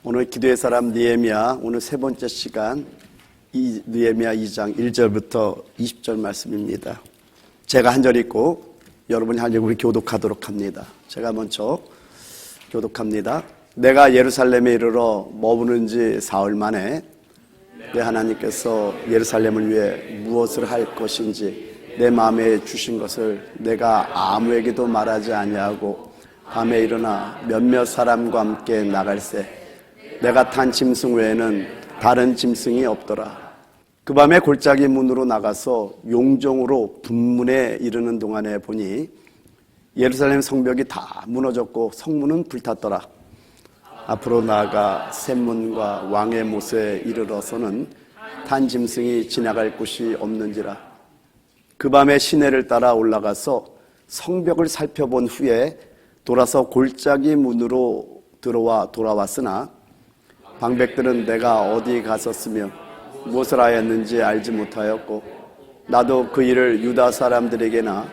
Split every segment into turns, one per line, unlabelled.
오늘 기도의 사람 느헤미야 오늘 세 번째 시간 느헤미야 2장 1절부터 20절 말씀입니다. 제가 한 절 읽고 여러분이 한 절 우리 교독하도록 합니다. 제가 먼저 교독합니다. 내가 예루살렘에 이르러 머무는 지 사흘 만에 내 하나님께서 예루살렘을 위해 무엇을 할 것인지 내 마음에 주신 것을 내가 아무에게도 말하지 아니하고 밤에 일어나 몇몇 사람과 함께 나갈새 내가 탄 짐승 외에는 다른 짐승이 없더라. 그 밤에 골짜기 문으로 나가서 용종으로 분문에 이르는 동안에 보니 예루살렘 성벽이 다 무너졌고 성문은 불탔더라. 앞으로 나아가 샘문과 왕의 못에 이르러서는 탄 짐승이 지나갈 곳이 없는지라. 그 밤에 시내를 따라 올라가서 성벽을 살펴본 후에 돌아서 골짜기 문으로 돌아왔으나 방백들은 내가 어디 갔었으며 무엇을 하였는지 알지 못하였고 나도 그 일을 유다 사람들에게나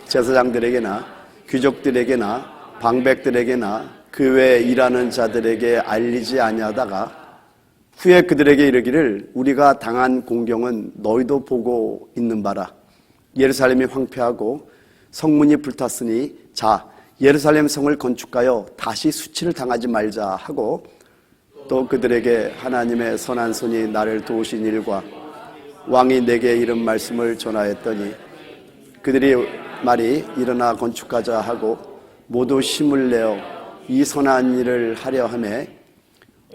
제사장들에게나 귀족들에게나 방백들에게나 그 외에 일하는 자들에게 알리지 아니하다가 후에 그들에게 이르기를 우리가 당한 공경은 너희도 보고 있는 바라. 예루살렘이 황폐하고 성문이 불탔으니 자 예루살렘 성을 건축하여 다시 수치를 당하지 말자 하고 또 그들에게 하나님의 선한 손이 나를 도우신 일과 왕이 내게 이른 말씀을 전하였더니 그들이 말이 일어나 건축하자 하고 모두 힘을 내어 이 선한 일을 하려 하며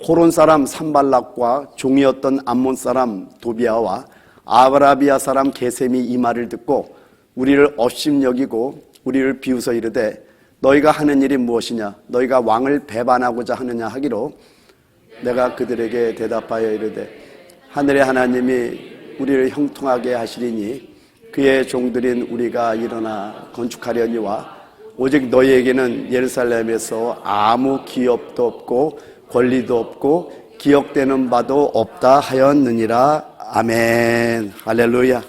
호론 사람 산발락과 종이었던 암몬 사람 도비아와 아라비아 사람 게셈이 이 말을 듣고 우리를 업심여기고 우리를 비웃어 이르되 너희가 하는 일이 무엇이냐 너희가 왕을 배반하고자 하느냐 하기로 내가 그들에게 대답하여 이르되 하늘의 하나님이 우리를 형통하게 하시리니 그의 종들인 우리가 일어나 건축하려니와 오직 너희에게는 예루살렘에서 아무 기업도 없고 권리도 없고 기억되는 바도 없다 하였느니라. 아멘. 할렐루야.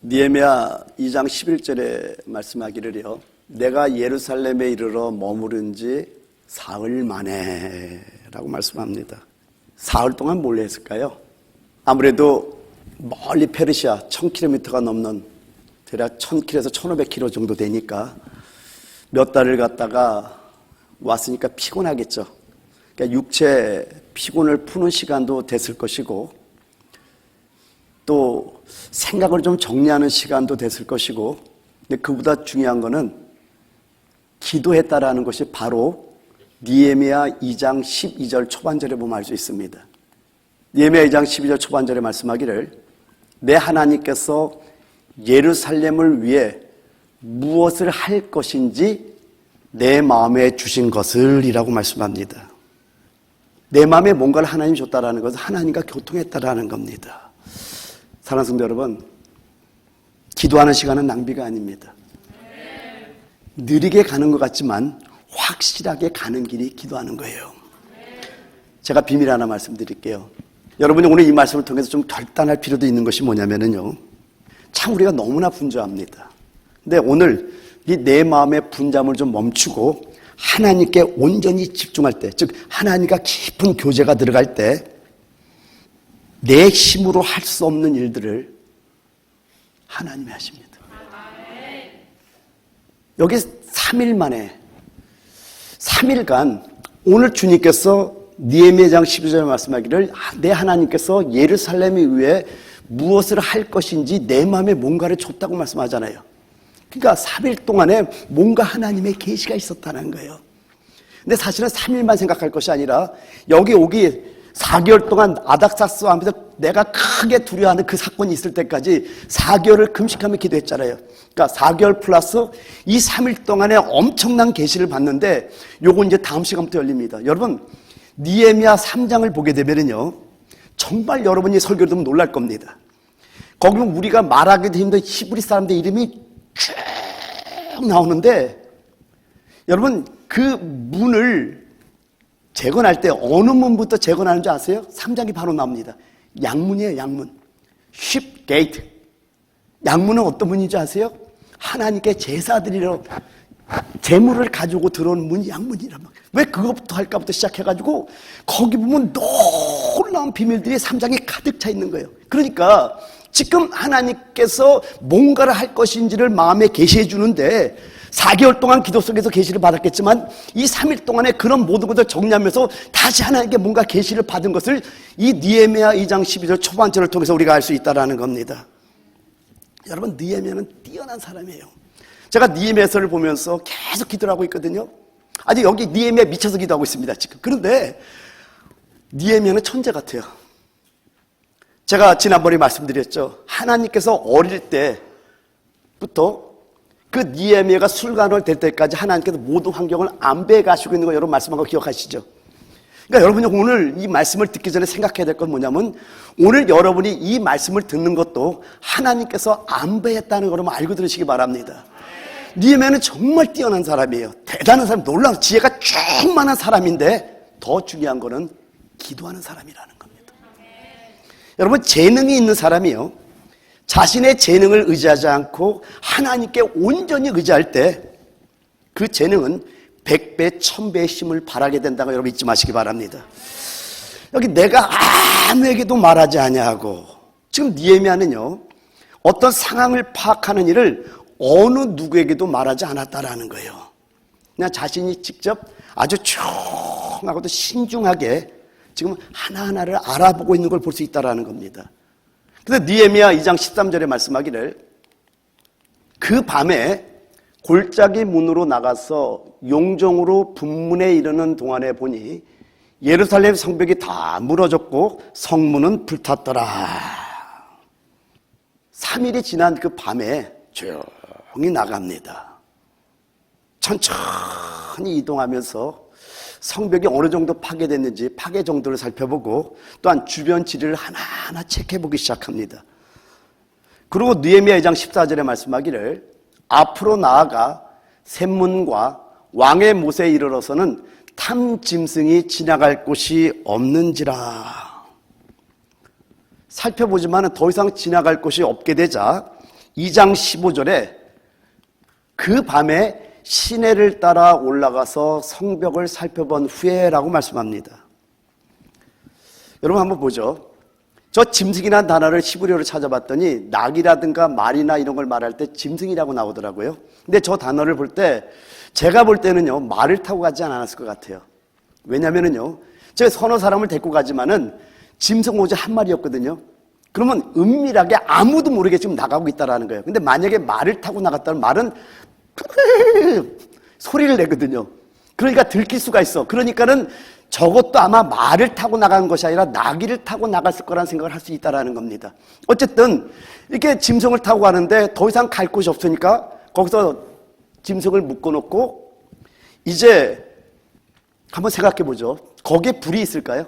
느헤미야 2장 11절에 말씀하기를요. 내가 예루살렘에 이르러 머무른 지 사흘 만에 라고 말씀합니다. 사흘 동안 뭘 했을까요? 아무래도 멀리 페르시아 1000km가 넘는 대략 1000km에서 1500km 정도 되니까 몇 달을 갔다가 왔으니까 피곤하겠죠. 그러니까 육체 피곤을 푸는 시간도 됐을 것이고 또 생각을 좀 정리하는 시간도 됐을 것이고 근데 그보다 중요한 거는 기도했다라는 것이 바로 느헤미야 2장 12절 초반절에 보면 알 수 있습니다. 느헤미야 2장 12절 초반절에 말씀하기를 내 하나님께서 예루살렘을 위해 무엇을 할 것인지 내 마음에 주신 것을 이라고 말씀합니다. 내 마음에 뭔가를 하나님이 줬다라는 것은 하나님과 교통했다라는 겁니다. 사랑하는 성도 여러분, 기도하는 시간은 낭비가 아닙니다. 느리게 가는 것 같지만 확실하게 가는 길이 기도하는 거예요. 제가 비밀 하나 말씀드릴게요. 여러분이 오늘 이 말씀을 통해서 좀 결단할 필요도 있는 것이 뭐냐면요. 참 우리가 너무나 분주합니다. 근데 오늘 이 내 마음의 분잠을 좀 멈추고 하나님께 온전히 집중할 때, 즉 하나님과 깊은 교제가 들어갈 때 내 힘으로 할 수 없는 일들을 하나님이 하십니다. 여기 3일 만에 3일간 오늘 주님께서 느헤미야 2장 12절에 말씀하기를 내 하나님께서 예루살렘에 위해 무엇을 할 것인지 내 마음에 뭔가를 줬다고 말씀하잖아요. 그러니까 3일 동안에 뭔가 하나님의 계시가 있었다는 거예요. 근데 사실은 3일만 생각할 것이 아니라 여기 오기 4개월 동안 아닥사스와 하면서 내가 크게 두려워하는 그 사건이 있을 때까지 4개월을 금식하며 기도했잖아요. 그러니까 4개월 플러스 이 3일 동안에 엄청난 계시를 받는데 요건 이제 다음 시간부터 열립니다. 여러분 느헤미야 3장을 보게 되면요 정말 여러분이 설교를 듣면 놀랄 겁니다. 거기 보면 우리가 말하기도 힘든 히브리 사람들 이름이 쭉 나오는데 여러분 그 문을 재건할 때 어느 문부터 재건하는 줄 아세요? 3장이 바로 나옵니다. 양문이에요. 양문. 쉽 게이트. 양문은 어떤 문인지 아세요? 하나님께 제사 드리러 재물을 가지고 들어온 문이 양문이란 말이에요. 왜 그것부터 할까부터 시작해가지고 거기 보면 놀라운 비밀들이 3장에 가득 차 있는 거예요. 그러니까 지금 하나님께서 뭔가를 할 것인지를 마음에 계시해 주는데 4개월 동안 기도 속에서 계시를 받았겠지만 이 3일 동안에 그런 모든 것을 정리하면서 다시 하나님께 뭔가 계시를 받은 것을 이 느헤미야 2장 12절 초반절을 통해서 우리가 알 수 있다는 겁니다. 여러분, 느헤미야는 뛰어난 사람이에요. 제가 느헤미야서를 보면서 계속 기도를 하고 있거든요. 아직 여기 느헤미야 미쳐서 기도하고 있습니다, 지금. 그런데 느헤미야는 천재 같아요. 제가 지난번에 말씀드렸죠. 하나님께서 어릴 때부터 그 느헤미야가 술관을 될 때까지 하나님께서 모든 환경을 안배해 가시고 있는 거 여러분 말씀한 거 기억하시죠? 그러니까 여러분이 오늘 이 말씀을 듣기 전에 생각해야 될 건 뭐냐면 오늘 여러분이 이 말씀을 듣는 것도 하나님께서 안배했다는 걸 알고 들으시기 바랍니다. 느헤미야는 정말 뛰어난 사람이에요. 대단한 사람, 놀라운 지혜가 충만한 사람인데 더 중요한 거는 기도하는 사람이라는 겁니다. 여러분, 재능이 있는 사람이요, 자신의 재능을 의지하지 않고 하나님께 온전히 의지할 때 그 재능은 100배, 1000배의 힘을 발하게 된다고 여러분 잊지 마시기 바랍니다. 여기 내가 아무에게도 말하지 아니하고, 지금 느헤미야는요 어떤 상황을 파악하는 일을 어느 누구에게도 말하지 않았다라는 거예요. 그냥 자신이 직접 아주 총하고도 신중하게 지금 하나하나를 알아보고 있는 걸 볼 수 있다라는 겁니다. 그런데 느헤미야 2장 13절에 말씀하기를 그 밤에 골짜기 문으로 나가서 용정으로 분문에 이르는 동안에 보니 예루살렘 성벽이 다 무너졌고 성문은 불탔더라. 3일이 지난 그 밤에 조용히 나갑니다. 천천히 이동하면서 성벽이 어느 정도 파괴됐는지 파괴 정도를 살펴보고 또한 주변 지리를 하나하나 체크해보기 시작합니다. 그리고 느헤미야 2장 14절에 말씀하기를 앞으로 나아가 샘문과 왕의 못에 이르러서는 탐 짐승이 지나갈 곳이 없는지라. 살펴보지만 더 이상 지나갈 곳이 없게 되자 2장 15절에 그 밤에 시내를 따라 올라가서 성벽을 살펴본 후에라고 말씀합니다. 여러분 한번 보죠. 저 짐승이라는 단어를 히브리어로 찾아봤더니 낙이라든가 말이나 이런 걸 말할 때 짐승이라고 나오더라고요. 근데 저 단어를 볼 때 제가 볼 때는요 말을 타고 가지 않았을 것 같아요. 왜냐면은요 제가 서너 사람을 데리고 가지만은 짐승 오직 한 마리였거든요. 그러면 은밀하게 아무도 모르게 지금 나가고 있다라는 거예요. 근데 만약에 말을 타고 나갔다면 말은 소리를 내거든요. 그러니까 들킬 수가 있어. 그러니까는 저것도 아마 말을 타고 나간 것이 아니라 나귀를 타고 나갔을 거라는 생각을 할 수 있다라는 겁니다. 어쨌든 이렇게 짐승을 타고 가는데 더 이상 갈 곳이 없으니까 거기서 짐승을 묶어놓고 이제 한번 생각해 보죠. 거기에 불이 있을까요?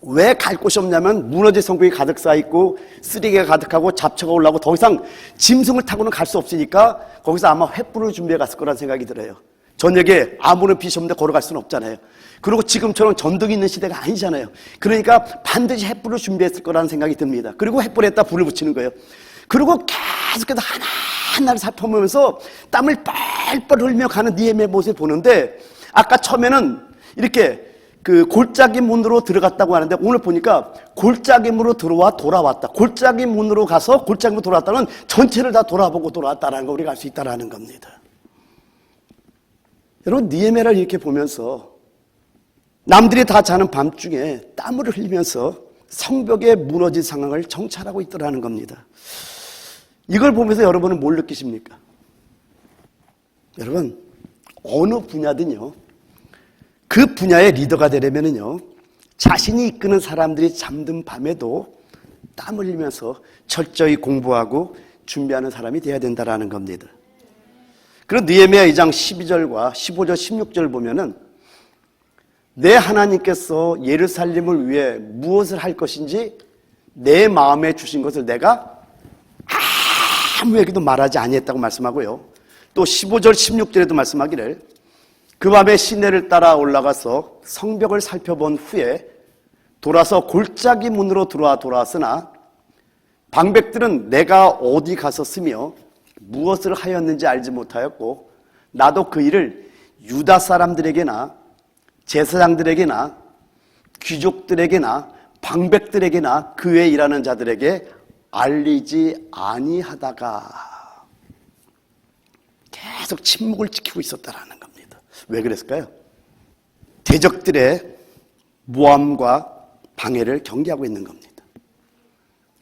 왜 갈 곳이 없냐면 무너진 성벽이 가득 쌓여있고 쓰레기가 가득하고 잡초가 올라오고 더 이상 짐승을 타고는 갈 수 없으니까 거기서 아마 횃불을 준비해 갔을 거라는 생각이 들어요. 저녁에 아무런 빛이 없는데 걸어갈 수는 없잖아요. 그리고 지금처럼 전등이 있는 시대가 아니잖아요. 그러니까 반드시 횃불을 준비했을 거라는 생각이 듭니다. 그리고 횃불에다 불을 붙이는 거예요. 그리고 계속해서 하나하나를 살펴보면서 땀을 뻘뻘 흘며 가는 느헤미야의 모습을 보는데 아까 처음에는 이렇게 그 골짜기 문으로 들어갔다고 하는데 오늘 보니까 골짜기 문으로 들어와 돌아왔다. 골짜기 문으로 가서 골짜기 문으로 돌아왔다는 전체를 다 돌아보고 돌아왔다는 거 우리가 알 수 있다는 겁니다. 여러분 느헤미야를 이렇게 보면서 남들이 다 자는 밤중에 땀을 흘리면서 성벽의 무너진 상황을 정찰하고 있더라는 겁니다. 이걸 보면서 여러분은 뭘 느끼십니까? 여러분 어느 분야든요 그 분야의 리더가 되려면은요 자신이 이끄는 사람들이 잠든 밤에도 땀 흘리면서 철저히 공부하고 준비하는 사람이 되어야 된다는 겁니다. 그리고 느헤미야 2장 12절과 15절 16절 보면은 내 하나님께서 예루살렘을 위해 무엇을 할 것인지 내 마음에 주신 것을 내가 아무에게도 말하지 아니했다고 말씀하고요. 또 15절 16절에도 말씀하기를 그 밤에 시내를 따라 올라가서 성벽을 살펴본 후에 돌아서 골짜기 문으로 돌아왔으나 방백들은 내가 어디 가서 쓰며 무엇을 하였는지 알지 못하였고 나도 그 일을 유다 사람들에게나 제사장들에게나 귀족들에게나 방백들에게나 그 외에 일하는 자들에게 알리지 아니하다가 계속 침묵을 지키고 있었다라는 겁니다. 왜 그랬을까요? 대적들의 모함과 방해를 경계하고 있는 겁니다.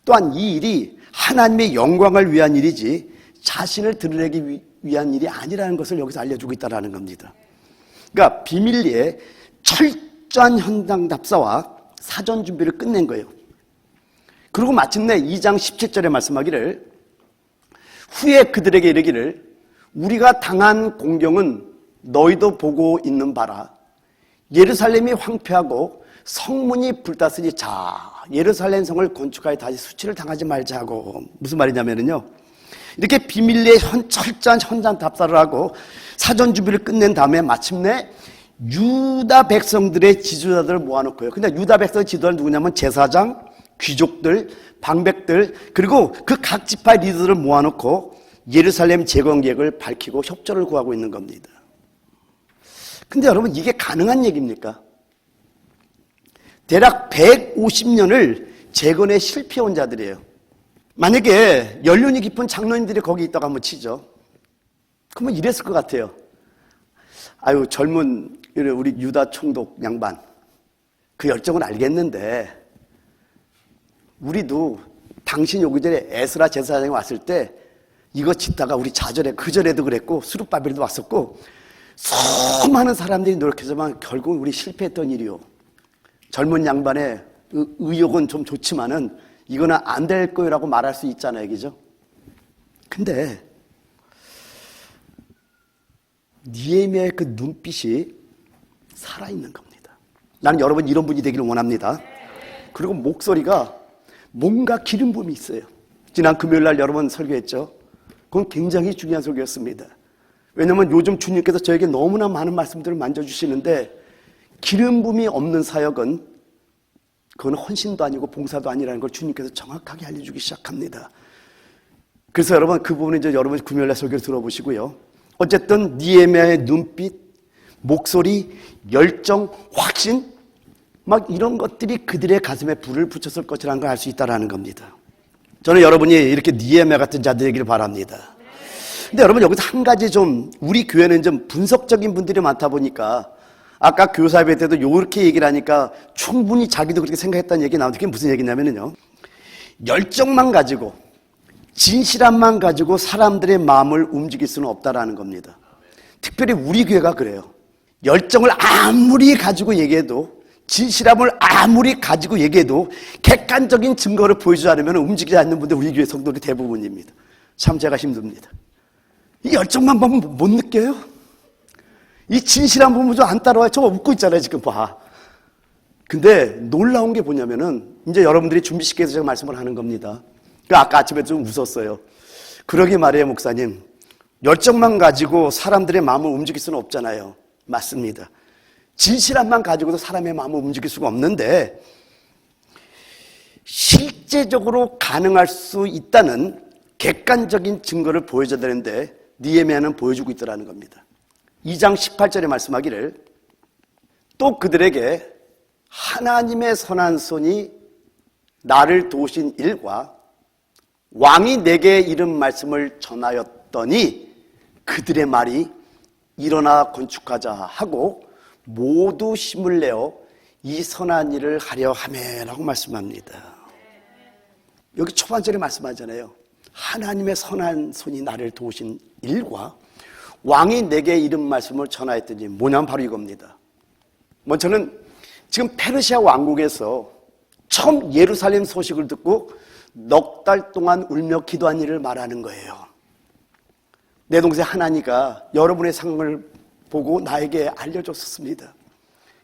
또한 이 일이 하나님의 영광을 위한 일이지 자신을 드러내기 위한 일이 아니라는 것을 여기서 알려주고 있다는 겁니다. 그러니까 비밀리에 철저한 현장 답사와 사전 준비를 끝낸 거예요. 그리고 마침내 2장 17절에 말씀하기를 후에 그들에게 이르기를 우리가 당한 공경은 너희도 보고 있는 바라. 예루살렘이 황폐하고 성문이 불탔으니 자 예루살렘 성을 건축하여 다시 수치를 당하지 말자고. 무슨 말이냐면요, 이렇게 비밀리에 철저한 현장 답사를 하고 사전 준비를 끝낸 다음에 마침내 유다 백성들의 지도자들을 모아놓고요. 근데 유다 백성의 지도자는 누구냐면 제사장, 귀족들, 방백들, 그리고 그 각 지파의 리더들을 모아놓고 예루살렘 재건 계획을 밝히고 협조를 구하고 있는 겁니다. 근데 여러분, 이게 가능한 얘기입니까? 대략 150년을 재건에 실패한 자들이에요. 만약에 연륜이 깊은 장로님들이 거기 있다고 한번 치죠. 그러면 이랬을 것 같아요. 아유, 젊은 우리 유다 총독 양반, 그 열정은 알겠는데 우리도 당신이 오기 전에 에스라 제사장이 왔을 때 이거 짓다가 우리 자절에 그전에도 그랬고 수룹바벨도 왔었고 수많은 사람들이 노력했지만 결국 우리 실패했던 일이요. 젊은 양반의 의욕은 좀 좋지만은 이거는 안 될 거라고 말할 수 있잖아요, 그죠? 근데 느헤미야의 그 눈빛이 살아있는 겁니다. 나는 여러분 이런 분이 되기를 원합니다. 그리고 목소리가 뭔가 기름 부음이 있어요. 지난 금요일 날 여러분 설교했죠? 그건 굉장히 중요한 설교였습니다. 왜냐하면 요즘 주님께서 저에게 너무나 많은 말씀들을 만져주시는데 기름 부음이 없는 사역은 그건 헌신도 아니고 봉사도 아니라는 걸 주님께서 정확하게 알려주기 시작합니다. 그래서 여러분 그 부분은 이제 여러분 금요일 날 설교를 들어보시고요. 어쨌든 느헤미야의 눈빛, 목소리, 열정, 확신 막 이런 것들이 그들의 가슴에 불을 붙였을 것이라는 걸 알 수 있다는 겁니다. 저는 여러분이 이렇게 느헤미야 같은 자들이길 바랍니다. 근데 여러분 여기서 한 가지 좀 우리 교회는 좀 분석적인 분들이 많다 보니까 아까 교사회 때도 이렇게 얘기를 하니까 충분히 자기도 그렇게 생각했다는 얘기 나오는데 그게 무슨 얘기냐면요, 열정만 가지고 진실함만 가지고 사람들의 마음을 움직일 수는 없다라는 겁니다. 특별히 우리 교회가 그래요. 열정을 아무리 가지고 얘기해도 진실함을 아무리 가지고 얘기해도 객관적인 증거를 보여주지 않으면 움직이지 않는 분들 우리 교회 성도들이 대부분입니다. 참 제가 힘듭니다. 이 열정만 보면 못 느껴요? 이 진실함 보면 좀 안 따라와요. 저 웃고 있잖아요 지금 봐. 근데 놀라운 게 뭐냐면은 이제 여러분들이 준비시켜서 제가 말씀을 하는 겁니다. 아까 아침에 좀 웃었어요. 그러게 말이에요 목사님, 열정만 가지고 사람들의 마음을 움직일 수는 없잖아요. 맞습니다. 진실함만 가지고도 사람의 마음을 움직일 수가 없는데 실제적으로 가능할 수 있다는 객관적인 증거를 보여줘야 되는데 느헤미야는 보여주고 있더라는 겁니다. 2장 18절에 말씀하기를 또 그들에게 하나님의 선한 손이 나를 도우신 일과 왕이 내게 이른 말씀을 전하였더니 그들의 말이 일어나 건축하자 하고 모두 힘을 내어 이 선한 일을 하려 하매라고 말씀합니다. 여기 초반절에 말씀하잖아요. 하나님의 선한 손이 나를 도우신 일과 왕이 내게 이른 말씀을 전하였더니 뭐냐면 바로 이겁니다. 저는 지금 페르시아 왕국에서 처음 예루살렘 소식을 듣고 넉 달 동안 울며 기도한 일을 말하는 거예요. 내 동생 하나니가 여러분의 상황을 보고 나에게 알려줬었습니다.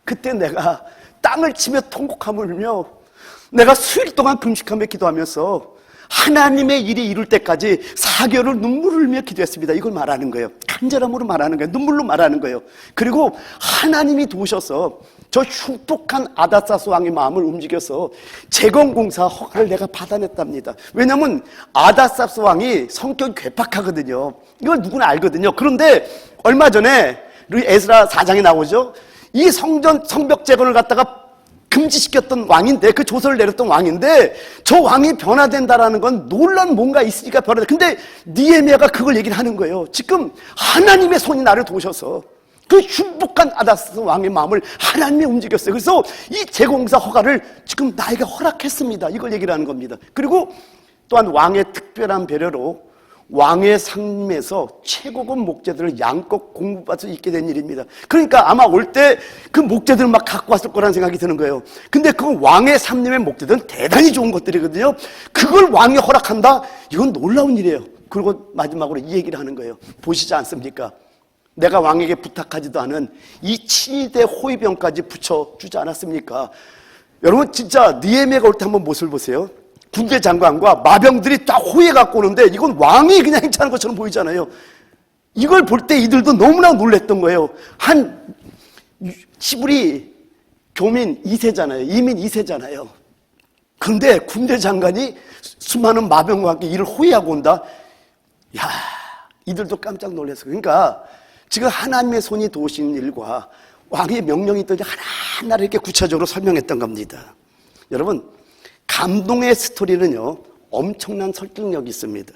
그때 내가 땅을 치며 통곡하며 울며 내가 수일 동안 금식하며 기도하면서 하나님의 일이 이룰 때까지 4개월을 눈물을 흘며 기도했습니다. 이걸 말하는 거예요. 간절함으로 말하는 거예요. 눈물로 말하는 거예요. 그리고 하나님이 도우셔서 저 흉폭한 아다사스 왕의 마음을 움직여서 재건공사 허가를 내가 받아냈답니다. 왜냐하면 아다사스 왕이 성격이 괴팍하거든요. 이걸 누구나 알거든요. 그런데 얼마 전에 에스라 4장에 나오죠. 이 성벽 재건을 갖다가 금지시켰던 왕인데, 그 조서를 내렸던 왕인데, 저 왕이 변화된다라는 건 놀란 뭔가 있으니까 변화된다. 근데 느헤미야가 그걸 얘기를 하는 거예요. 지금 하나님의 손이 나를 도우셔서 그 흉폭한 아다스 왕의 마음을 하나님이 움직였어요. 그래서 이 재공사 허가를 지금 나에게 허락했습니다. 이걸 얘기를 하는 겁니다. 그리고 또한 왕의 특별한 배려로 왕의 상임에서 최고급 목재들을 양껏 공급받을 수 있게 된 일입니다. 그러니까 아마 올 때 그 목재들을 막 갖고 왔을 거라는 생각이 드는 거예요. 근데 그 왕의 상임의 목재들은 대단히 좋은 것들이거든요. 그걸 왕이 허락한다? 이건 놀라운 일이에요. 그리고 마지막으로 이 얘기를 하는 거예요. 보시지 않습니까? 내가 왕에게 부탁하지도 않은 이 친위대 호위병까지 붙여주지 않았습니까? 여러분 진짜 느헤미야가 올 때 한번 모습을 보세요. 군대 장관과 마병들이 딱 호위해 갖고 오는데 이건 왕이 그냥 행차하는 것처럼 보이잖아요. 이걸 볼 때 이들도 너무나 놀랬던 거예요. 한 시부리 교민 2세잖아요. 이민 2세잖아요. 그런데 군대 장관이 수많은 마병과 함께 이를 호위하고 온다. 야, 이들도 깜짝 놀랐어요. 그러니까 지금 하나님의 손이 도우시는 일과 왕의 명령이 있더니 하나하나를 이렇게 구체적으로 설명했던 겁니다. 여러분, 감동의 스토리는요, 엄청난 설득력이 있습니다.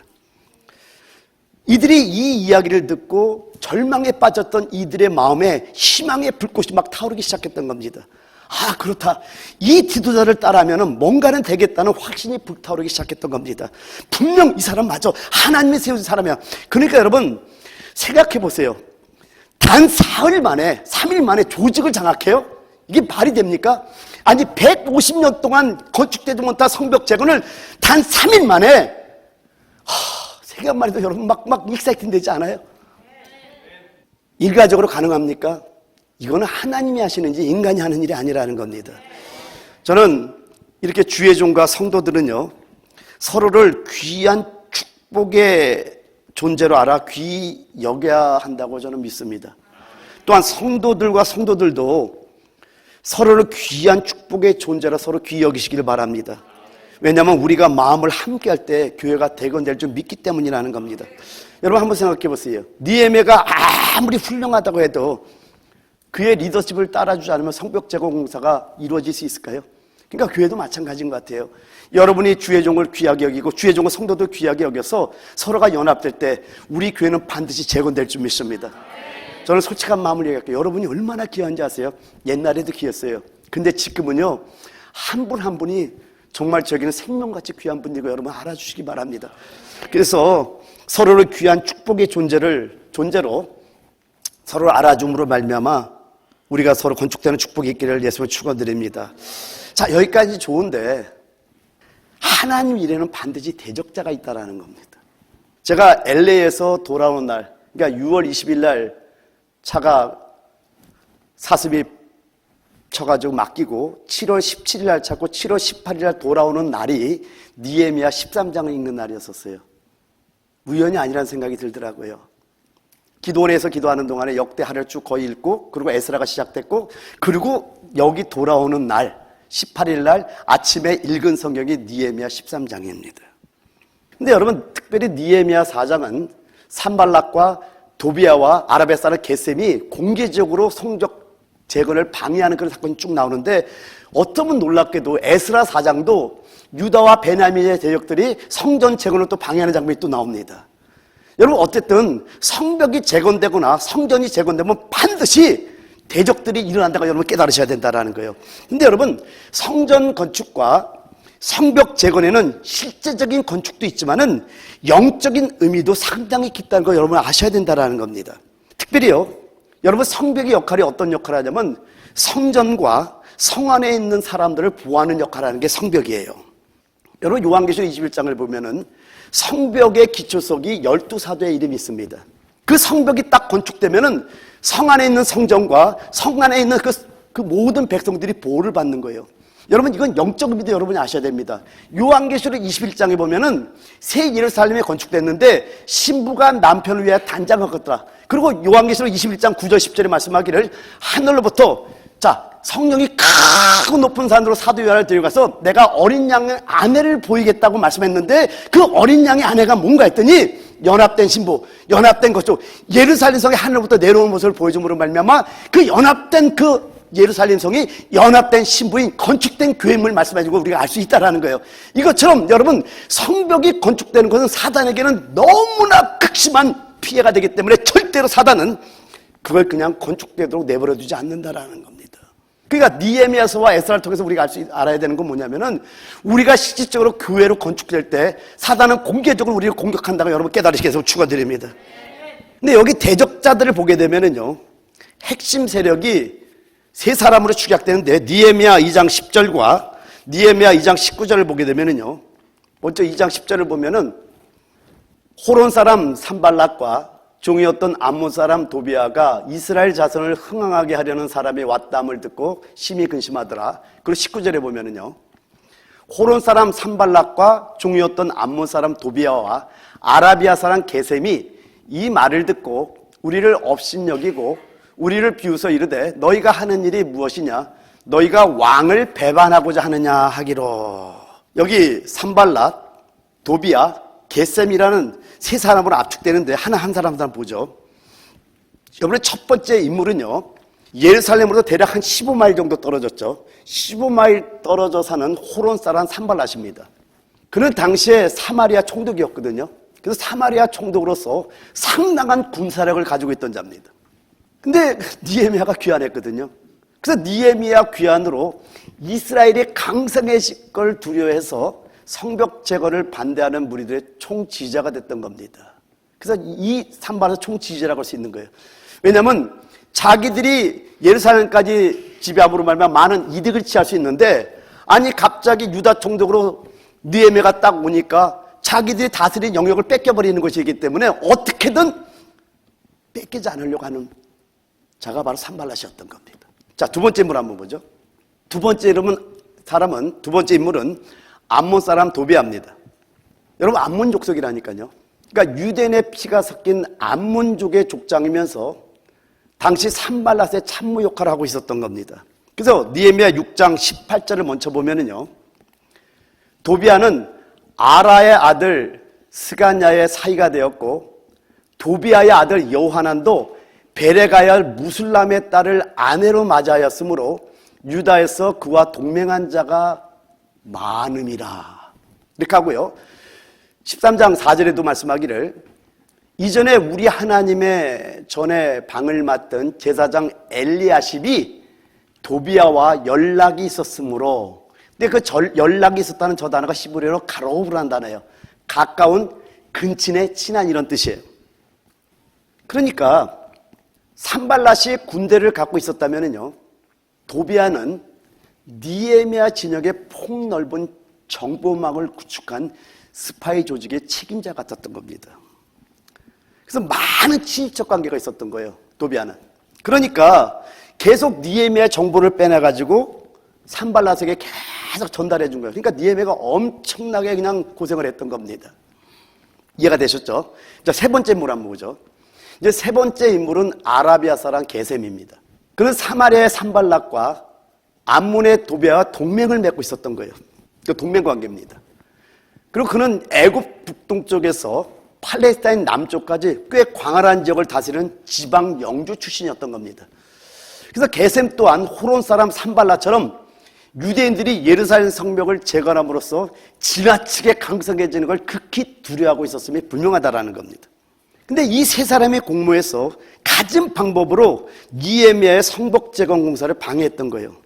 이들이 이 이야기를 듣고 절망에 빠졌던 이들의 마음에 희망의 불꽃이 막 타오르기 시작했던 겁니다. 아, 그렇다. 이 지도자를 따라하면 뭔가는 되겠다는 확신이 불타오르기 시작했던 겁니다. 분명 이 사람 맞아. 하나님이 세우신 사람이야. 그러니까 여러분, 생각해 보세요. 단 3일 만에 조직을 장악해요? 이게 말이 됩니까? 아니 150년 동안 건축되지 못한 성벽 재건을 단 3일 만에 생각만 해도 여러분 막 익사이팅 되지 않아요? 일가적으로 가능합니까? 이거는 하나님이 하시는지 인간이 하는 일이 아니라는 겁니다. 저는 이렇게 주의 종과 성도들은요, 서로를 귀한 축복의 존재로 알아 귀히 여겨야 한다고 저는 믿습니다. 또한 성도들과 성도들도 서로를 귀한 축복의 존재로 서로 귀히 여기시기를 바랍니다. 왜냐하면 우리가 마음을 함께 할 때 교회가 대건될 줄 믿기 때문이라는 겁니다. 여러분 한번 생각해 보세요. 느헤미야가 아무리 훌륭하다고 해도 그의 리더십을 따라주지 않으면 성벽 재건 공사가 이루어질 수 있을까요? 그러니까 교회도 마찬가지인 것 같아요. 여러분이 주의 종을 귀하게 여기고 주의 종은 성도도 귀하게 여겨서 서로가 연합될 때 우리 교회는 반드시 재건될 줄 믿습니다. 저는 솔직한 마음을 얘기할게요. 여러분이 얼마나 귀한지 아세요? 옛날에도 귀했어요. 근데 지금은요, 한 분 한 분이 정말 저에게는 생명같이 귀한 분들이고 여러분 알아주시기 바랍니다. 그래서 서로를 귀한 축복의 존재로 서로를 알아줌으로 말미암아 우리가 서로 건축되는 축복이 있기를 예수님을 축원드립니다. 자, 여기까지 좋은데 하나님 일에는 반드시 대적자가 있다라는 겁니다. 제가 LA에서 돌아오는 날, 그러니까 6월 20일 날 차가 사습이 쳐가지고 맡기고 7월 17일 날 찾고 7월 18일 날 돌아오는 날이 느헤미야 13장을 읽는 날이었었어요. 우연이 아니라는 생각이 들더라고요. 기도원에서 기도하는 동안에 역대하를 쭉 거의 읽고 그리고 에스라가 시작됐고 그리고 여기 돌아오는 날 18일 날 아침에 읽은 성경이 느헤미야 13장입니다. 근데 여러분 특별히 느헤미야 4장은 산발락과 도비아와 아랍의 사람 게셈이 공개적으로 성적 재건을 방해하는 그런 사건이 쭉 나오는데 어쩌면 놀랍게도 에스라 4장도 유다와 베냐민의 대적들이 성전 재건을 또 방해하는 장면이 또 나옵니다. 여러분 어쨌든 성벽이 재건되거나 성전이 재건되면 반드시 대적들이 일어난다고 여러분 깨달으셔야 된다는 거예요. 근데 여러분 성전 건축과 성벽 재건에는 실제적인 건축도 있지만은 영적인 의미도 상당히 깊다는 거 여러분 아셔야 된다는 겁니다. 특별히요, 여러분 성벽의 역할이 어떤 역할을 하냐면 성전과 성 안에 있는 사람들을 보호하는 역할을 하는 게 성벽이에요. 여러분 요한계시록 21장을 보면은 성벽의 기초석이 12사도의 이름이 있습니다. 그 성벽이 딱 건축되면은 성 안에 있는 성전과 성 안에 있는 그 모든 백성들이 보호를 받는 거예요. 여러분 이건 영적 의미도 여러분이 아셔야 됩니다. 요한계시록 21장에 보면은 새 예루살렘이 건축됐는데 신부가 남편을 위하여 단장하겠더라. 그리고 요한계시록 21장 9절 10절에 말씀하기를 하늘로부터 자, 성령이 크고 높은 산으로 사도 요한을 데려가서 내가 어린 양의 아내를 보이겠다고 말씀했는데 그 어린 양의 아내가 뭔가 했더니 연합된 신부, 연합된 것도 예루살렘 성이 하늘부터 내려오는 모습을 보여줌으로 말미암아 그 연합된 그 예루살렘 성이 연합된 신부인 건축된 교회임을 말씀해주고 우리가 알 수 있다는 거예요. 이것처럼 여러분, 성벽이 건축되는 것은 사단에게는 너무나 극심한 피해가 되기 때문에 절대로 사단은 그걸 그냥 건축되도록 내버려 두지 않는다라는 겁니다. 그러니까 느헤미야서와 에스라를 통해서 우리가 알아야 되는 건 뭐냐면은 우리가 실질적으로 교회로 건축될 때 사단은 공개적으로 우리를 공격한다고 여러분 깨달으시기 위해서 축원드립니다. 근데 여기 대적자들을 보게 되면은요, 핵심 세력이 세 사람으로 축약되는데 느헤미야 2장 10절과 느헤미야 2장 19절을 보게 되면은요, 먼저 2장 10절을 보면은 호론 사람 산발락과 종이었던 암몬 사람 도비아가 이스라엘 자손을 흥황하게 하려는 사람이 왔다함을 듣고 심히 근심하더라. 그리고 19절에 보면은요, 호론 사람 산발락과 종이었던 암몬 사람 도비아와 아라비아 사람 게셈이 이 말을 듣고 우리를 업신여기고 우리를 비웃어 이르되 너희가 하는 일이 무엇이냐? 너희가 왕을 배반하고자 하느냐 하기로. 여기 산발락, 도비아, 게셈이라는 세 사람으로 압축되는데 하나 한 사람 한 사람 보죠. 여러분의 첫 번째 인물은요, 예루살렘으로부터 대략 한 15마일 정도 떨어졌죠. 15마일 떨어져 사는 호론 사람 산발랏입니다. 그는 당시에 사마리아 총독이었거든요. 그래서 사마리아 총독으로서 상당한 군사력을 가지고 있던 자입니다. 근데 느헤미야가 귀환했거든요. 그래서 느헤미야 귀환으로 이스라엘이 강성해질 걸 두려워해서 성벽 제거를 반대하는 무리들의 총지휘자가 됐던 겁니다. 그래서 이 산발랏 총지휘자라고 할 수 있는 거예요. 왜냐하면 자기들이 예루살렘까지 지배함으로 말미암아 많은 이득을 취할 수 있는데, 아니 갑자기 유다 총독으로 느헤미야가 딱 오니까 자기들이 다스린 영역을 뺏겨버리는 것이기 때문에 어떻게든 뺏기지 않으려고 하는 자가 바로 산발랏이었던 겁니다. 자, 두 번째 인물 한번 보죠. 두 번째 인물은 암몬 사람 도비아입니다. 여러분, 암몬 족속이라니까요. 그러니까 유대인의 피가 섞인 암몬족의 족장이면서 당시 산발랏의 참모 역할을 하고 있었던 겁니다. 그래서 느헤미야 6장 18절을 먼저 보면은요, 도비아는 아라의 아들 스가냐의 사이가 되었고 도비아의 아들 요하난도 베레가야 무술람의 딸을 아내로 맞이하였으므로 유다에서 그와 동맹한 자가 많음이라. 이렇게 하고요, 13장 4절에도 말씀하기를 이전에 우리 하나님의 전에 방을 맡던 제사장 엘리야십이 도비아와 연락이 있었으므로. 근데 그 연락이 있었다는 저 단어가 히브리어로 가로브라는 단어예요. 가까운, 근친의, 친한 이런 뜻이에요. 그러니까 산발랏이 군대를 갖고 있었다면요, 도비아는 느헤미야 진영의 폭넓은 정보망을 구축한 스파이 조직의 책임자 같았던 겁니다. 그래서 많은 친인척 관계가 있었던 거예요, 도비아는. 그러니까 계속 느헤미야의 정보를 빼내가지고 산발랏에게 계속 전달해 준 거예요. 그러니까 느헤미야가 엄청나게 그냥 고생을 했던 겁니다. 이해가 되셨죠? 자, 세 번째 인물 한번 보죠. 이제 세 번째 인물은 아라비아 사람 게셈입니다. 그는 사마리아의 산발랏과 암몬의 도비아와 동맹을 맺고 있었던 거예요. 동맹 관계입니다. 그리고 그는 애굽 북동쪽에서 팔레스타인 남쪽까지 꽤 광활한 지역을 다스리는 지방 영주 출신이었던 겁니다. 그래서 게셈 또한 호론 사람 산발랏처럼 유대인들이 예루살렘 성벽을 재건함으로써 지나치게 강성해지는 걸 극히 두려워하고 있었음이 분명하다라는 겁니다. 근데 이 세 사람의 공모에서 가진 방법으로 느헤미야의 성벽 재건 공사를 방해했던 거예요.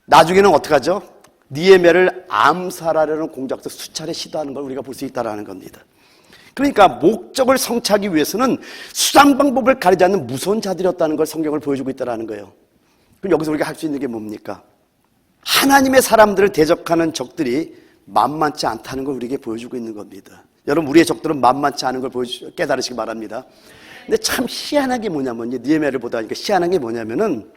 나중에는 어떻게 하죠? 느헤미야를 암살하려는 공작도 수차례 시도하는 걸 우리가 볼 수 있다는 겁니다. 그러니까 목적을 성취하기 위해서는 수단 방법을 가리지 않는 무서운 자들이었다는 걸 성경을 보여주고 있다는 거예요. 그럼 여기서 우리가 할 수 있는 게 뭡니까? 하나님의 사람들을 대적하는 적들이 만만치 않다는 걸 우리에게 보여주고 있는 겁니다. 여러분, 우리의 적들은 만만치 않은 걸 깨달으시기 바랍니다. 근데 참 희한한 게 뭐냐면, 느헤미야를 보다 보니까 희한한 게 뭐냐면은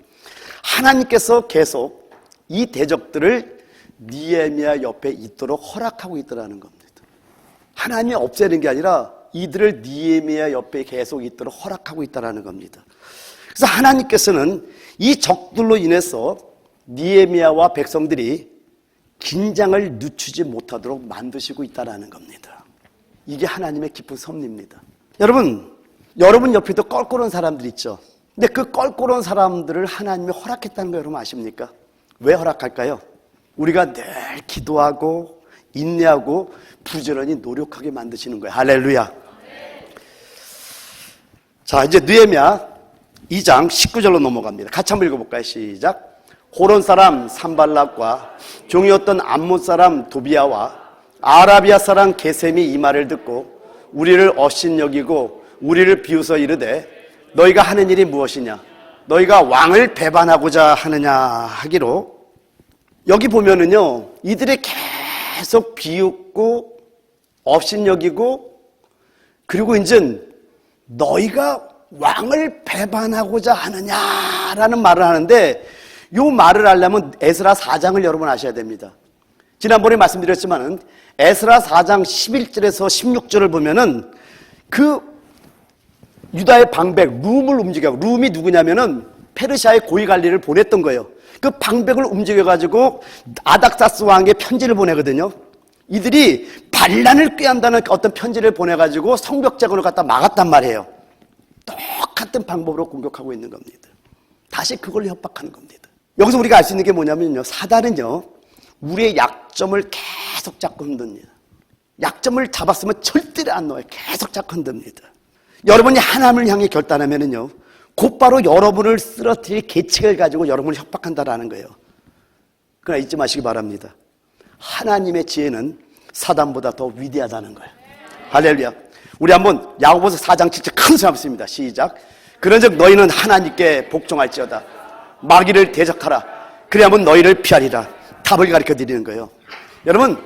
하나님께서 계속 이 대적들을 느헤미야 옆에 있도록 허락하고 있더라는 겁니다. 하나님이 없애는 게 아니라 이들을 느헤미야 옆에 계속 있도록 허락하고 있다는 겁니다. 그래서 하나님께서는 이 적들로 인해서 느헤미야와 백성들이 긴장을 늦추지 못하도록 만드시고 있다는 겁니다. 이게 하나님의 깊은 섭리입니다. 여러분 옆에도 껄끄러운 사람들 있죠. 근데 그 껄끄러운 사람들을 하나님이 허락했다는 거 여러분 아십니까? 왜 허락할까요? 우리가 늘 기도하고 인내하고 부지런히 노력하게 만드시는 거예요. 할렐루야. 자, 이제 느헤미야 2장 19절로 넘어갑니다. 같이 한번 읽어볼까요? 시작. 호론 사람 산발락과 종이었던 암몬 사람 도비야와 아라비아 사람 게셈이 이 말을 듣고 우리를 업신여기고 우리를 비웃어 이르되 너희가 하는 일이 무엇이냐? 너희가 왕을 배반하고자 하느냐 하기로, 여기 보면은요 이들이 계속 비웃고 업신여기고, 그리고 이제 너희가 왕을 배반하고자 하느냐라는 말을 하는데, 이 말을 하려면 에스라 4장을 여러분 아셔야 됩니다. 지난번에 말씀드렸지만은 에스라 4장 11절에서 16절을 보면은 그 유다의 방백 룸을 움직여, 룸이 누구냐면은 페르시아의 고위관리를 보냈던 거예요. 그 방백을 움직여가지고 아닥사스 왕에게 편지를 보내거든요. 이들이 반란을 꾀한다는 어떤 편지를 보내가지고 성벽재건을 갖다 막았단 말이에요. 똑같은 방법으로 공격하고 있는 겁니다. 다시 그걸 협박하는 겁니다. 여기서 우리가 알 수 있는 게 뭐냐면요, 사단은요 우리의 약점을 계속 잡고 흔듭니다. 약점을 잡았으면 절대로 안 놓아요. 계속 잡고 흔듭니다. 여러분이 하나님을 향해 결단하면은요 곧바로 여러분을 쓰러뜨릴 계책을 가지고 여러분을 협박한다라는 거예요. 그러나 잊지 마시기 바랍니다. 하나님의 지혜는 사단보다 더 위대하다는 거예요. 할렐루야. 우리 한번 야고보서 4장 7절 큰 소리 한번 씁니다. 시작. 그런즉 너희는 하나님께 복종할지어다. 마귀를 대적하라. 그래야만 너희를 피하리라. 답을 가르쳐 드리는 거예요. 여러분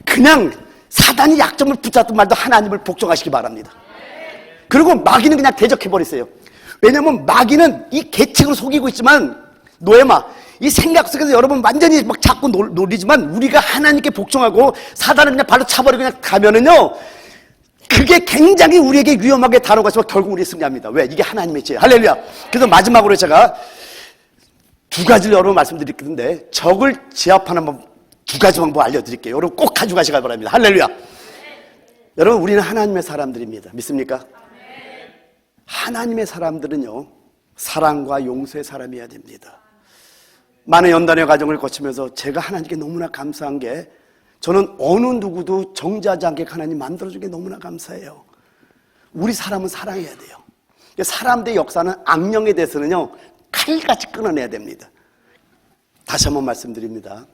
그냥 사단이 약점을 붙잡든 말도 하나님을 복종하시기 바랍니다. 그리고 마귀는 그냥 대적해버리세요. 왜냐하면 마귀는 이 계책으로 속이고 있지만, 노예마 이 생각 속에서 여러분 완전히 막 자꾸 놀리지만, 우리가 하나님께 복종하고 사단을 그냥 발로 차버리고 그냥 가면은요 그게 굉장히 우리에게 위험하게 다뤄가지고 결국 우리 승리합니다. 왜? 이게 하나님의 지혜. 할렐루야. 그래서 마지막으로 제가 두 가지를 여러분 말씀드릴 텐데, 적을 제압하는 두 가지 방법 알려드릴게요. 여러분 꼭 가져가시기 바랍니다. 할렐루야. 여러분 우리는 하나님의 사람들입니다. 믿습니까? 하나님의 사람들은요 사랑과 용서의 사람이어야 됩니다. 많은 연단의 과정을 거치면서 제가 하나님께 너무나 감사한 게, 저는 어느 누구도 정죄하지 않게 하나님 만들어준 게 너무나 감사해요. 우리 사람은 사랑해야 돼요. 사람들의 역사는 악령에 대해서는요 칼같이 끊어내야 됩니다. 다시 한번 말씀드립니다.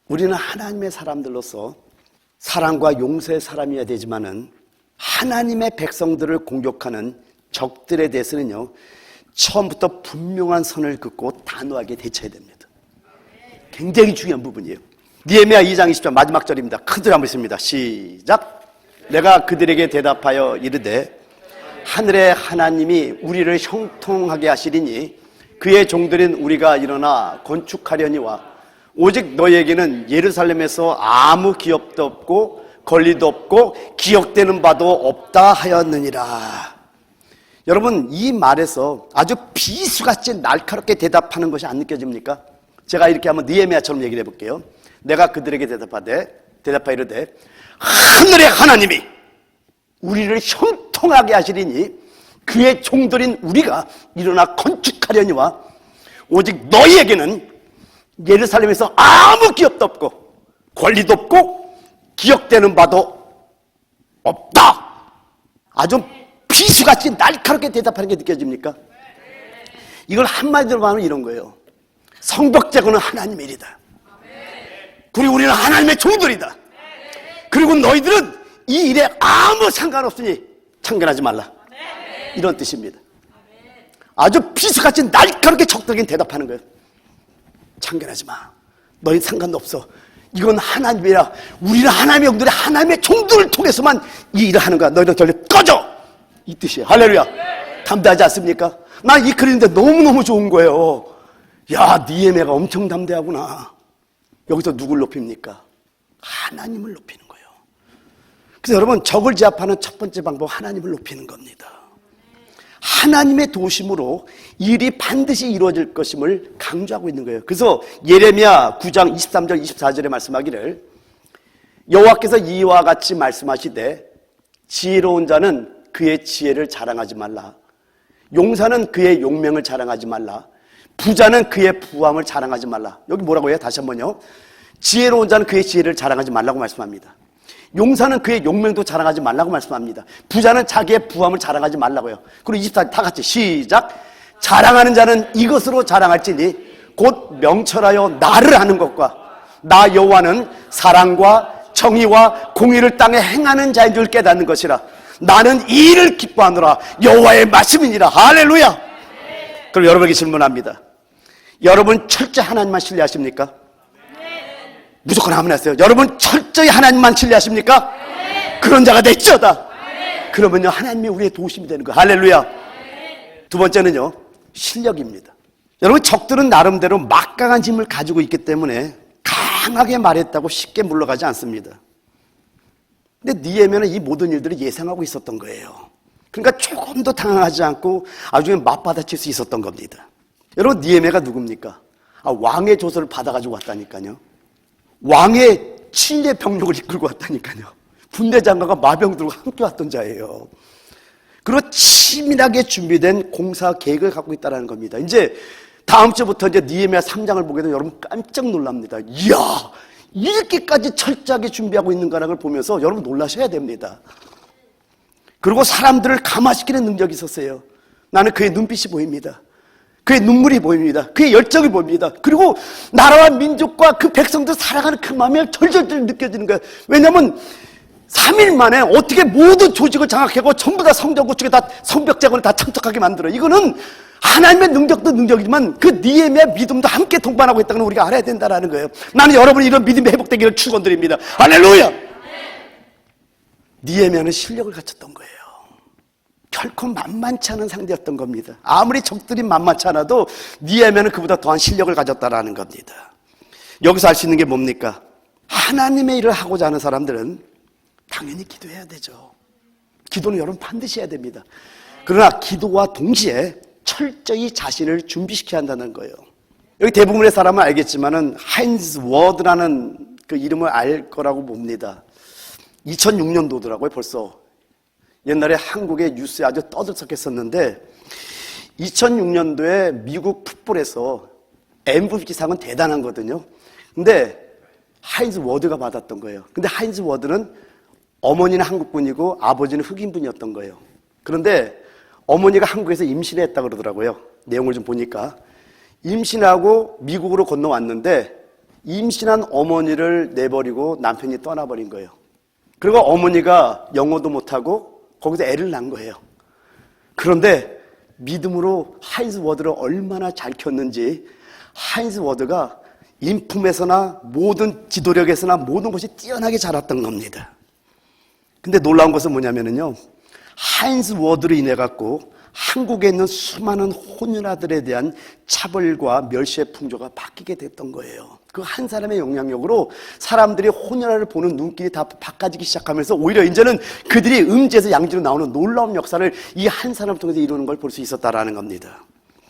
우리는 하나님의 사람들로서 사랑과 용서의 사람이어야 되지만은, 하나님의 백성들을 공격하는 적들에 대해서는요 처음부터 분명한 선을 긋고 단호하게 대처해야 됩니다. 굉장히 중요한 부분이에요. 느헤미야 2장 20절 마지막 절입니다. 큰 소리 한번 있습니다. 시작. 내가 그들에게 대답하여 이르되 하늘의 하나님이 우리를 형통하게 하시리니 그의 종들인 우리가 일어나 건축하려니와 오직 너희에게는 예루살렘에서 아무 기업도 없고 권리도 없고 기억되는 바도 없다 하였느니라. 여러분 이 말에서 아주 비수같이 날카롭게 대답하는 것이 안 느껴집니까? 제가 이렇게 한번 느헤미야처럼 얘기를 해볼게요. 내가 그들에게 대답하여 이르되 하늘의 하나님이 우리를 형통하게 하시리니 그의 종들인 우리가 일어나 건축하려니와 오직 너희에게는 예루살렘에서 아무 기업도 없고 권리도 없고 기억되는 바도 없다. 아주 비수같이 날카롭게 대답하는 게 느껴집니까? 이걸 한마디로 하면 이런 거예요. 성벽재건은 하나님의 일이다. 그리고 우리는 하나님의 종들이다. 그리고 너희들은 이 일에 아무 상관없으니 참견하지 말라. 이런 뜻입니다. 아주 비수같이 날카롭게 적극적인 대답하는 거예요. 참견하지 마. 너희 상관도 없어. 이건 하나님이라. 우리는 하나님의 영들이 하나님의 종들을 통해서만 이 일을 하는 거야. 너희들 절대 꺼져. 이 뜻이에요. 할렐루야. 담대하지 않습니까? 난 이 글인데 너무너무 좋은 거예요. 야, 느헤미야가 엄청 담대하구나. 여기서 누굴 높입니까? 하나님을 높이는 거예요. 그래서 여러분 적을 제압하는 첫 번째 방법, 하나님을 높이는 겁니다. 하나님의 도심으로 일이 반드시 이루어질 것임을 강조하고 있는 거예요. 그래서 예레미야 9장 23절 24절에 말씀하기를 여호와께서 이와 같이 말씀하시되 지혜로운 자는 그의 지혜를 자랑하지 말라. 용사는 그의 용맹을 자랑하지 말라. 부자는 그의 부함을 자랑하지 말라. 여기 뭐라고 해요? 다시 한번요. 지혜로운 자는 그의 지혜를 자랑하지 말라고 말씀합니다. 용사는 그의 용맹도 자랑하지 말라고 말씀합니다. 부자는 자기의 부함을 자랑하지 말라고요. 그리고 24절 다 같이 시작. 자랑하는 자는 이것으로 자랑할지니 곧 명철하여 나를 아는 것과 나 여호와는 사랑과 정의와 공의를 땅에 행하는 자인 줄 깨닫는 것이라. 나는 이 일을 기뻐하노라. 여호와의 말씀이니라. 할렐루야. 그럼 여러분에게 질문합니다. 여러분 철저히 하나님만 신뢰하십니까? 무조건 아멘 하세요. 여러분 철저히 하나님만 신뢰하십니까? 그런 자가 됐죠다. 그러면요 하나님이 우리의 도심이 되는 거예요. 할렐루야. 두 번째는요 실력입니다. 여러분 적들은 나름대로 막강한 힘을 가지고 있기 때문에 강하게 말했다고 쉽게 물러가지 않습니다. 근데 느헤미야는 이 모든 일들을 예상하고 있었던 거예요. 그러니까 조금도 당황하지 않고 나중에 맞받아칠 수 있었던 겁니다. 여러분 느헤미야가 누굽니까? 왕의 조서를 받아가지고 왔다니까요. 왕의 친례 병력을 이끌고 왔다니까요. 군대 장관과 마병들과 함께 왔던 자예요. 그리고 치밀하게 준비된 공사 계획을 갖고 있다는 겁니다. 이제 다음 주부터 이제 느헤미야 3장을 보게 되면 여러분 깜짝 놀랍니다. 이야, 이렇게까지 철저하게 준비하고 있는가라는 걸 보면서 여러분 놀라셔야 됩니다. 그리고 사람들을 감화시키는 능력이 있었어요. 나는 그의 눈빛이 보입니다. 그의 눈물이 보입니다. 그의 열정이 보입니다. 그리고 나라와 민족과 그 백성들 살아가는 그 마음이 절절절 느껴지는 거예요. 왜냐하면 3일 만에 어떻게 모든 조직을 장악하고 전부 다 성전 구축에 다 성벽재건을 다 참석하게 만들어. 이거는 하나님의 능력도 능력이지만 그 느헤미야 믿음도 함께 동반하고 있다는 걸 우리가 알아야 된다는 거예요. 나는 여러분이 이런 믿음이 회복되기를 축원드립니다. 할렐루야. 느헤미야는 실력을 갖췄던 거예요. 결코 만만치 않은 상대였던 겁니다. 아무리 적들이 만만치 않아도 느헤미야는 그보다 더한 실력을 가졌다는 겁니다. 여기서 알 수 있는 게 뭡니까? 하나님의 일을 하고자 하는 사람들은 당연히 기도해야 되죠. 기도는 여러분 반드시 해야 됩니다. 그러나 기도와 동시에 철저히 자신을 준비시켜야 한다는 거예요. 여기 대부분의 사람은 알겠지만은 하인즈 워드라는 그 이름을 알 거라고 봅니다. 2006년도더라고요, 벌써. 옛날에 한국의 뉴스에 아주 떠들썩했었는데 2006년도에 미국 풋볼에서 MVP상은 대단한 거거든요. 근데 하인즈 워드가 받았던 거예요. 근데 하인즈 워드는 어머니는 한국분이고 아버지는 흑인분이었던 거예요. 그런데 어머니가 한국에서 임신했다 그러더라고요. 내용을 좀 보니까 임신하고 미국으로 건너왔는데 임신한 어머니를 내버리고 남편이 떠나버린 거예요. 그리고 어머니가 영어도 못하고 거기서 애를 낳은 거예요. 그런데 믿음으로 하인즈 워드를 얼마나 잘 켰는지 하인즈 워드가 인품에서나 모든 지도력에서나 모든 것이 뛰어나게 자랐던 겁니다. 근데 놀라운 것은 뭐냐면요, 하인즈 워드로 인해 갖고 한국에 있는 수많은 혼혈아들에 대한 차별과 멸시의 풍조가 바뀌게 됐던 거예요. 그 한 사람의 영향력으로 사람들이 혼혈아를 보는 눈길이 다 바꿔지기 시작하면서 오히려 이제는 그들이 음지에서 양지로 나오는 놀라운 역사를 이 한 사람을 통해서 이루는 걸 볼 수 있었다라는 겁니다.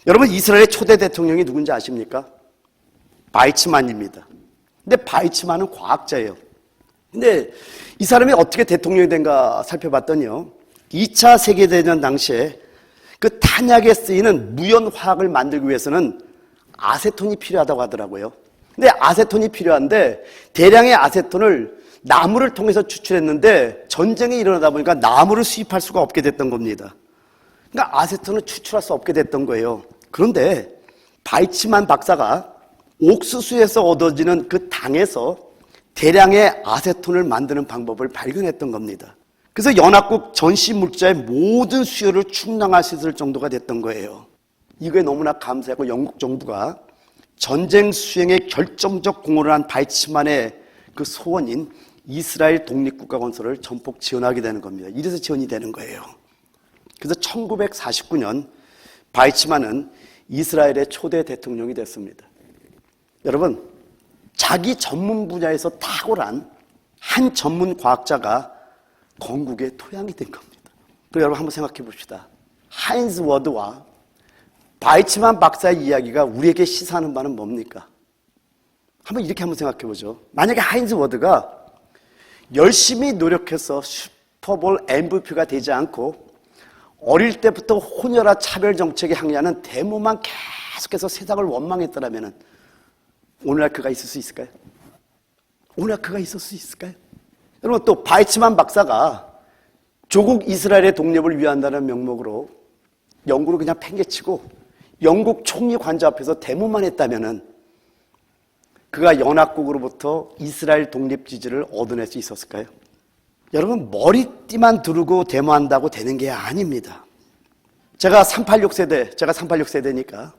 여러분 이스라엘의 초대 대통령이 누군지 아십니까? 바이츠만입니다. 근데 바이츠만은 과학자예요. 근데 이 사람이 어떻게 대통령이 된가 살펴봤더니요, 2차 세계대전 당시에 그 탄약에 쓰이는 무연화학을 만들기 위해서는 아세톤이 필요하다고 하더라고요. 근데 아세톤이 필요한데 대량의 아세톤을 나무를 통해서 추출했는데 전쟁이 일어나다 보니까 나무를 수입할 수가 없게 됐던 겁니다. 그러니까 아세톤을 추출할 수 없게 됐던 거예요. 그런데 바이츠만 박사가 옥수수에서 얻어지는 그 당에서 대량의 아세톤을 만드는 방법을 발견했던 겁니다. 그래서 연합국 전시 물자의 모든 수요를 충당할 수 있을 정도가 됐던 거예요. 이거에 너무나 감사하고 영국 정부가 전쟁 수행에 결정적 공헌을 한 바이츠만의 그 소원인 이스라엘 독립국가 건설을 전폭 지원하게 되는 겁니다. 이래서 지원이 되는 거예요. 그래서 1949년 바이츠만은 이스라엘의 초대 대통령이 됐습니다. 여러분, 자기 전문 분야에서 탁월한 한 전문 과학자가 건국의 토양이 된 겁니다. 그럼 여러분 한번 생각해 봅시다. 하인즈 워드와 바이츠만 박사의 이야기가 우리에게 시사하는 바는 뭡니까? 한번 생각해 보죠. 만약에 하인즈 워드가 열심히 노력해서 슈퍼볼 MVP가 되지 않고 어릴 때부터 혼혈화 차별 정책에 항의하는 데모만 계속해서 세상을 원망했더라면 오늘날 그가 있을 수 있을까요? 오늘날 그가 있을 수 있을까요? 여러분, 또 바이츠만 박사가 조국 이스라엘의 독립을 위한다는 명목으로 영국을 그냥 팽개치고 영국 총리 관저 앞에서 데모만 했다면 그가 연합국으로부터 이스라엘 독립 지지를 얻어낼 수 있었을까요? 여러분, 머리띠만 두르고 데모한다고 되는 게 아닙니다. 제가 386 세대니까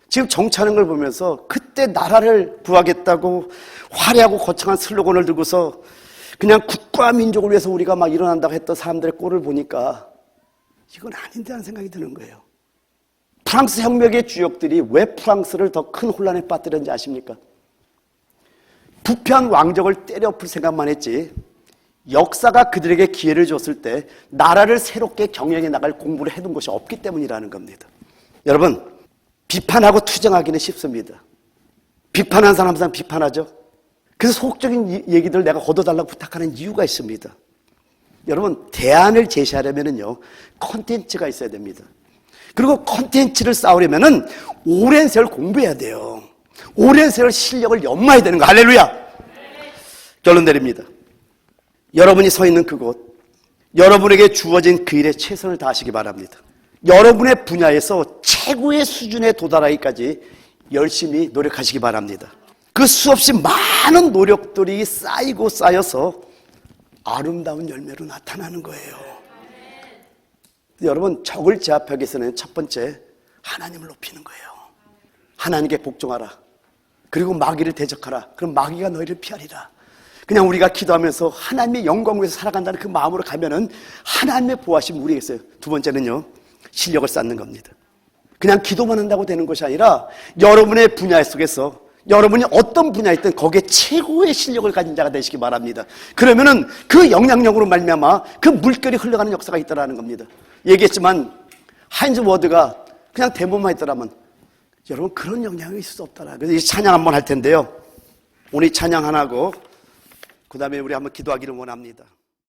지금 정치하는 걸 보면서 그때 나라를 구하겠다고 화려하고 거창한 슬로건을 들고서 그냥 국가와 민족을 위해서 우리가 막 일어난다고 했던 사람들의 꼴을 보니까 이건 아닌데 하는 생각이 드는 거예요. 프랑스 혁명의 주역들이 왜 프랑스를 더 큰 혼란에 빠뜨렸는지 아십니까? 부패한 왕족을 때려 엎을 생각만 했지 역사가 그들에게 기회를 줬을 때 나라를 새롭게 경영해 나갈 공부를 해둔 것이 없기 때문이라는 겁니다. 여러분, 비판하고 투쟁하기는 쉽습니다. 비판한 사람 항상 비판하죠. 그래서 소극적인 얘기들 내가 걷어달라고 부탁하는 이유가 있습니다. 여러분, 대안을 제시하려면요 콘텐츠가 있어야 됩니다. 그리고 콘텐츠를 쌓으려면은 오랜 세월 공부해야 돼요. 오랜 세월 실력을 연마해야 되는 거. 할렐루야. 결론 내립니다. 여러분이 서 있는 그곳, 여러분에게 주어진 그 일에 최선을 다하시기 바랍니다. 여러분의 분야에서 최고의 수준에 도달하기까지 열심히 노력하시기 바랍니다. 그 수없이 많은 노력들이 쌓이고 쌓여서 아름다운 열매로 나타나는 거예요. 여러분, 적을 제압하기 위해서는 첫 번째 하나님을 높이는 거예요. 하나님께 복종하라. 그리고 마귀를 대적하라. 그럼 마귀가 너희를 피하리라. 그냥 우리가 기도하면서 하나님의 영광을 위해서 살아간다는 그 마음으로 가면은 하나님의 보호하심이 우리에게 있어요. 두 번째는요, 실력을 쌓는 겁니다. 그냥 기도만 한다고 되는 것이 아니라 여러분의 분야 속에서 여러분이 어떤 분야에 있든 거기에 최고의 실력을 가진 자가 되시기 바랍니다. 그러면은 그 영향력으로 말미암아 그 물결이 흘러가는 역사가 있다라는 겁니다. 얘기했지만 하인즈 워드가 그냥 데모만 했더라면 여러분 그런 영향이 있을 수 없다라. 그래서 이 찬양 한번 할 텐데요. 오늘 찬양 하나 하고 그 다음에 우리 한번 기도하기를 원합니다.